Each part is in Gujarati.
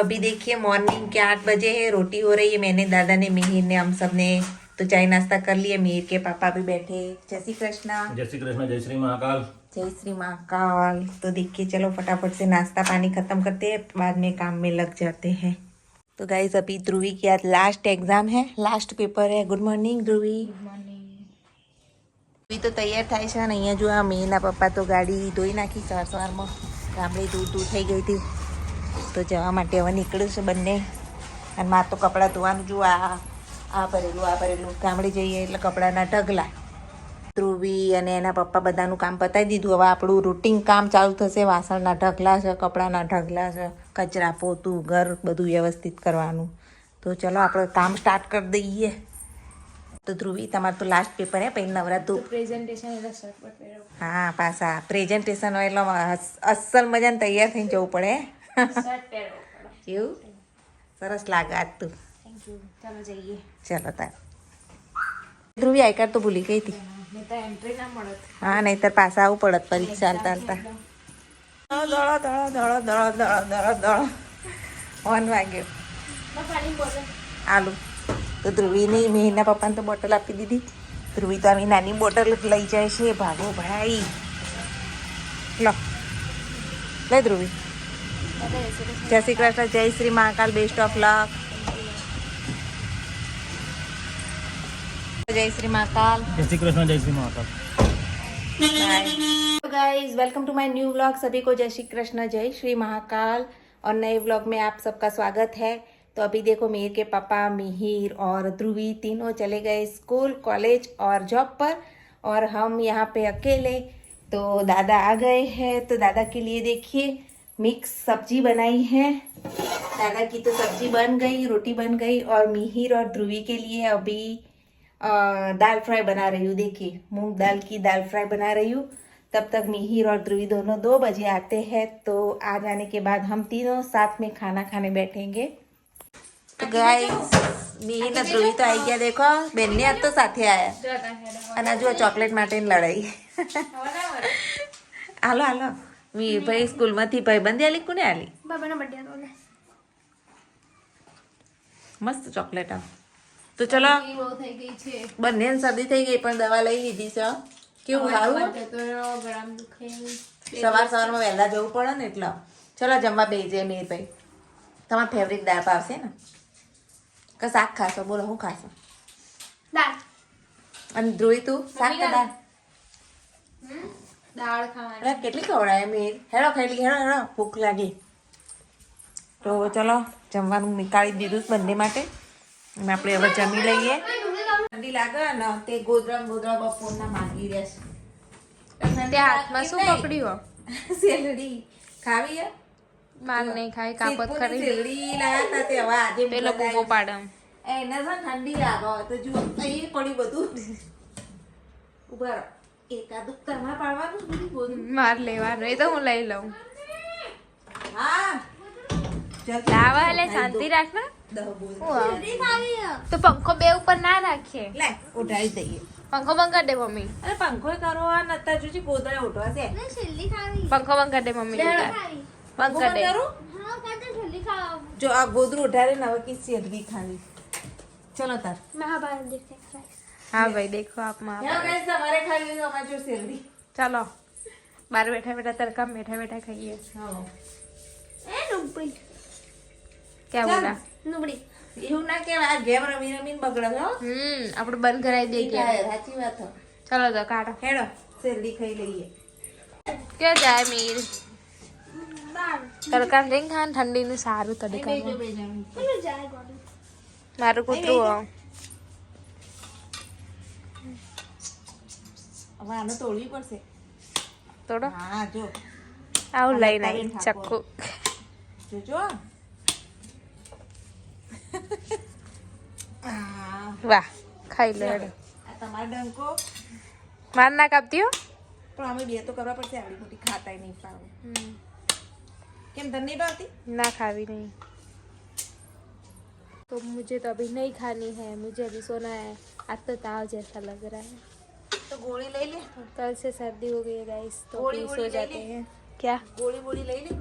अभी देखिए मॉर्निंग के 8 बजे है, रोटी हो रही है। मैंने, दादा ने, मिहिर ने, हम सब ने तो चाय नाश्ता कर लिया। मिहिर के पापा भी बैठे। जय श्री कृष्णा। जय श्री कृष्ण, जय श्री महाकाल। जय श्री महाकाल। तो देखिए चलो फटाफट से नाश्ता पानी खत्म करते हैं, बाद में काम में लग जाते हैं। तो गाइस अभी ध्रुवी की आज लास्ट एग्जाम है, लास्ट पेपर है। Good morning Dhruvi. Good morning. Dhruvi तो तैयार થાય છે ને અહીંયા જો આ મિહિરના પપ્પા તો ગાડી ધોઈ નાખી સવારમાં. ગામડે દૂર થઈ ગઈ હતી તો જવા માટે હવે નીકળ્યું છે બંને. અને મારે તો કપડાં ધોવાનું જો આ ભરેલું ગામડે જઈએ એટલે કપડાના ઢગલા. ધ્રુવી અને એના પપ્પા બધાનું કામ પતાવી દીધું. હવે આપણું રૂટીન કામ ચાલુ થશે. વાસણના ઢગલા છે, કપડાના ઢગલા છે, કચરા પોતું ઘર બધું વ્યવસ્થિત કરવાનું. તો ચલો આપણે કામ સ્ટાર્ટ કરી દઈએ. તો ધ્રુવી તમારું તો લાસ્ટ પેપર હે, પછી નવરાતું. પ્રેઝન્ટેશન એટલે શર્ટ પર પહેરો. હા પાછા પ્રેઝન્ટેશન હોય એટલે અસલ મજાને તૈયાર થઈને જવું પડે. શર્ટ પહેરો પડે. એવું સરસ લાગે આજ તું. Thank you. ચાલો જઈએ. ચલો તાર ધ્રુવી આઈ કાર્ડ તો ભૂલી ગઈ હતી. નહીં તો એન્ટ્રી ના મળે. હા નહીંતર પાછા આવવું પડત પરીક્ષા હાલતા દળો 1 વાગ્યો. પાણી બોલે. આલુ તો ધ્રુવીની મિહિરના પપ્પાને તો બોટલ આપી દીધી. ધ્રુવી તો આવી નાની બોટલ જ લઈ જાય છે. ભાગો ભાઈ. લો લે ધ્રુવી. જય શ્રી કૃષ્ણ, જય Shri Mahakal, best of luck. जय श्री महाकाल. जय श्री कृष्ण, जय श्री महाकाल. तो guys welcome to my new vlog. सभी को जय श्री कृष्ण, जय श्री महाकाल. और नए व्लॉग में आप सबका स्वागत है. तो अभी देखो मिहिर के पापा, मिहिर और ध्रुवी तीनों चले गए स्कूल, कॉलेज और जॉब पर, और हम यहाँ पे अकेले. तो दादा आ गए हैं. तो दादा के लिए देखिए मिक्स सब्जी बनाई है. दादा की तो सब्जी बन गई, रोटी बन गई, और मिहिर और ध्रुवी के लिए अभी दाल फ्राई बना रही हूँ. देखिए मूंग दाल की दाल फ्राई बना रही हूँ. तब तक मिहिर और ध्रुवी दोनों 2 बजे आते हैं. तो आ जाने के बाद हम तीनों साथ में खाना खाने बैठेंगे. तो गाइस મિહિર ને ધ્રુવી તો આવી ગયા. દેખો બેનને આજ તો સાથે આયા. અને જો ચોકલેટ માટે લડાઈ. હાલો હાલો ભાઈ સ્કૂલમાંથી ભાઈબંધી આલી. કોને આલી? બાબાનો બર્થડે હતો ને. મસ્ત ચોકલેટ આવ. તો ચલો બહુ થઈ ગઈ છે. બંને શરદી થઈ ગઈ પણ દવા લઈ લીધી છે. કેવું સારું? ગળામાં દુખે. સવારમાં વહેલા જવું પડે ને એટલે. ચલો જમવા બેસી મિહિરભાઈ. તમારી ફેવરિટ દાળ ભાવશે ને? કે શાક ખાશો? બોલો શું ખાશો? દાળ. અને ધ્રુવી તું શાક કે દાળ? દાળ ખાવાની. અરે કેટલી ખવડાય મિહિર? હેડો ખાઈ લઈ. હેડો ભૂખ લાગી. તો ચલો જમવાનું નીકાળી દીધું બંને માટે. અને આપણે હવે જમી લઈએ. ઠંડી લાગે ને તે ગોદરા બપોરના માંગી રહેશે. તે હાથમાં શું પકડ્યું? સેલડી ખાવી હે? માર નહીં ખાઈ. કાપત ખરી. સેલડી લાયા હતા તે હવે આજે પેલો કૂકો પાડમ. એને છે ઠંડી લાગે તો જુઓ અહીં પડ્યું બધું. ઉભા રહો. એકાદું તમારે પાડવાનું જ બધું ગોદરું. માર લેવાનું એ તો હું લઈ લઉં. હા લાવા એટલે શાંતિ રાખ ને. તો પંખો બે ઉપર ના રાખીએ. લે ઉઠાવી દઈએ. પંખો બંધ કરી દે મમ્મી. અરે પંખો કરો આ નતા જોજી ગોદરા ઉઠવા છે. પંખો બંધ કરી દે મમ્મી. બંધ કરી દે. જો આ ગોદરું ઉઠારે ને હવે કી સેલડી ખાવી. ચલો તાર. હા ભાઈ દેખો આપમાં. હેલો ગાઈસ તમારે ખાવી હોય તો અમારે જો સેલડી. ચાલો બાર બેઠા બેઠા તરકામ બેઠા બેઠા ખાઈએ. હા ક્યાં બોલા? એવું ના કેવાય. આ ગેમ રમી રમીને બગડે હો. આપણે બંધ કરાવી દઈએ કે. સાચી વાત હો. ચાલો તો કાઢો. હેડો સેલડી ખાઈ લઈએ. ક્યાં જાય મીર? તડકા જઈને ખાન ઠંડીનું સારું તડકા. મારું કૂતરું. હવે આને તોડવી પડશે. તોડો. હા જો આવું લઈને આવી ચક્કુ. જોજો. વાહ ખાઈ લે. આ તમારો ડંકો. માર ના કાપતી હો. પણ અમે બે તો કરવા પડશે. આવડી મોટી ખાતાય નહીં પાવ. કેમ તને નહીં ભાવતી? ना खावी नहीं तो मुझे तो अभी नहीं खानी है, मुझे अभी सोना है। आज तो ताव जैसा लग रहा है, तो गोली ले ले। कल से सर्दी हो गई है गाइस, तो गोली अभी गोली सो ले जाते ले। हैं। क्या गोली गोली ले ले।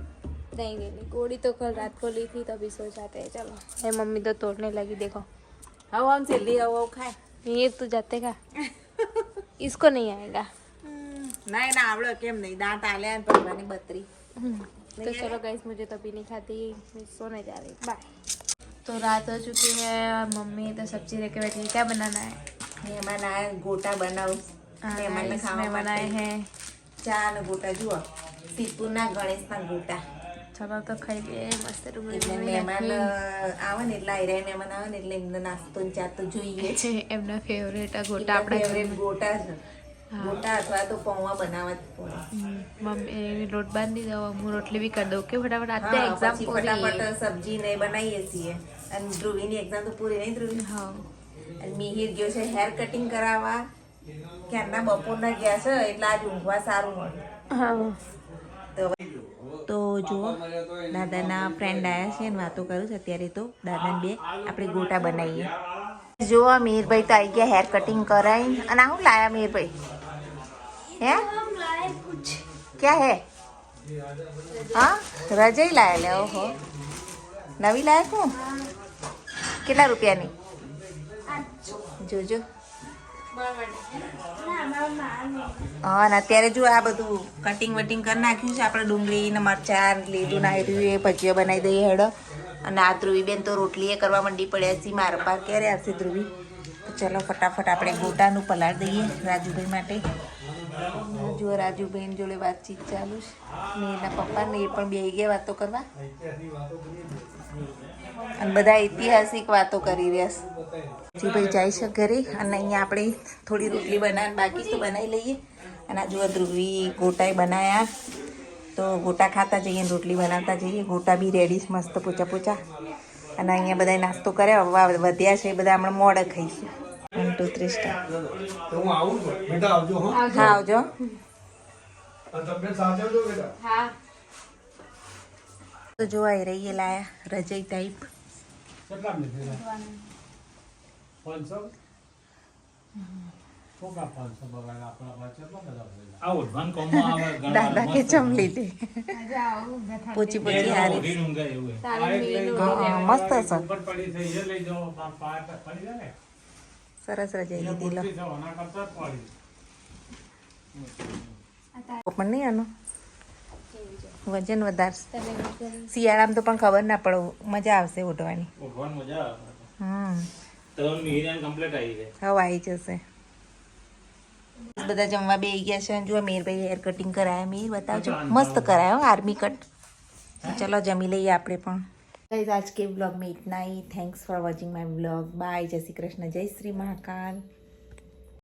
नहीं लेनी, गोली तो कल रात को ली थी तभी सो जाते हैं। चलो ये मम्मी तो तोड़ने लगी, देखो। હવે આમ જલ્દી હવે ખાય ये तू जाते का इसको नहीं आएगा। ના ના આવડે કેમ નહીં દાંત આલ્યા ને ભગવાનની બત્રી तो चलो गाइस, मुझे तो अभी नहीं खाती, मैं सोने जा रही, बाय। तो रात हो चुकी है और मम्मी तो सब्जी लेके बैठी है। क्या बनाना है? મહેમાન આયા ગોટા બનાવું મહેમાનને इसमें ખાવા बनाए માટે हैं। ચા અને ગોટા જુઓ સીતુના ગણેશના ગોટા चलो तो खाई लिए मस्त डूंगरी એટલે મહેમાન આવે ને એટલે આયરા મહેમાન આવે ને એટલે એમને નાસ્તો ને ચા તો જોઈએ જ. એમના ફેવરેટ આ ગોટા એમના આપણા favorite ગોટા છે ગોટા અથવા તો પૌવા બનાવવા જ પડે. મમ્મી લોટ બાંધી દો, હું રોટલી भी कर दो के फटाफट आते હા, एग्जाम પછી पूरी। ફટાફટ સબ્જી ને બનાવીએ છીએ અને ધ્રુવીની એક્ઝામ તો પૂરી નહીં ધ્રુવી हाँ અને મિહિર ગયો છે હેર કટિંગ કરાવવા ક્યારના બપોરના ગયા છે એટલે આજ ઊંઘવા સારું મળે. हाँ તો જુઓ દાદાના ફ્રેન્ડ આવ્યા છે અને વાતો કરું છું અત્યારે. તો દાદાને બે આપણે ગોટા બનાવીએ. જુઓ મિહિરભાઈ તો આવી ગયા હેર કટિંગ કરાવી. અને આ શું લાયા મિહિરભાઈ? હે ક્યાં હે? હા રજાઈ લાયા લે. ઓહો નવી લાયા શું? કેટલા રૂપિયાની? જોજો. હા ને અત્યારે જો આ બધું કટિંગ વટિંગ કરી નાખ્યું છે આપણે. ડુંગળી ને મરચાં લીધું નાખ્યું એ ભજીયા બનાવી દઈએ હેડો. અને આ ધ્રુવી બેન તો રોટલી એ કરવા મંડી પડ્યા છે. મારા પા ક્યારે આવશે ધ્રુવી? તો ચલો ફટાફટ આપણે ગોટાનું પલાળ દઈએ રાજુભાઈ માટે. જો રાજુભાઈ જોડે વાતચીત ચાલુ છે. ને એના પપ્પા ને એ પણ બે ગયા વાતો કરવા અને બધા ઐતિહાસિક વાતો કરી રહ્યા છે. જીભાઈ જાય છે ઘરે અને અહીંયા આપણે થોડી રોટલી બનાવવાની બાકી તો બનાવી લઈએ. અને આ જો ધ્રુવી ગોટાએ બનાવ્યા તો ગોટા ખાતા જઈએ ને રોટલી બનાવતા જઈએ. ગોટા બી રેડી છે મસ્ત પોચા પોચા. અને અહીંયા બધા નાસ્તો કર્યો વધ્યા છે બધા હમણાં મોડે ખાઈશું. 1 2 3 સ્ટાર્ટ. હા આવજો. हाँ તો જોવાય રહીએ લાયા રજઈ ટાઈપ. આ ઉઠવાનું કોમમાં આવે ઘણા દાદા કે ચમલી દે પોચી પોચી હારી. ઓઢીને ઊંઘાય એવું હે. હા, મસ્ત છે. ઉપર પડી છે એ લઈ જાઓ પાર પડી જાય ને સરસ રજાઈ લીધી લો. મોટી છે ઓના કરતા પડી પણ નહીં આનું વજન વધારશે. શિયાળામાં તો પણ ખબર ના પડે મજા આવશે ઉઠવાની. ઉઠવાનું મજા આવે. હમ તો મિહિરાન કમ્પ્લીટ આવી જાય. હવે આવી જશે. બધા જમવા બેસી ગયા છે. જો મીરભાઈ હેર કટિંગ કરાયા. મીર બતાવજો મસ્ત કરાયો આર્મી કટ. ચલો જમી લઈએ આપણે પણ. गाइस आज के ब्लॉग में इतना ही. Thanks for watching my blog. Bye. जय श्री कृष्ण. जय श्री महाकाल.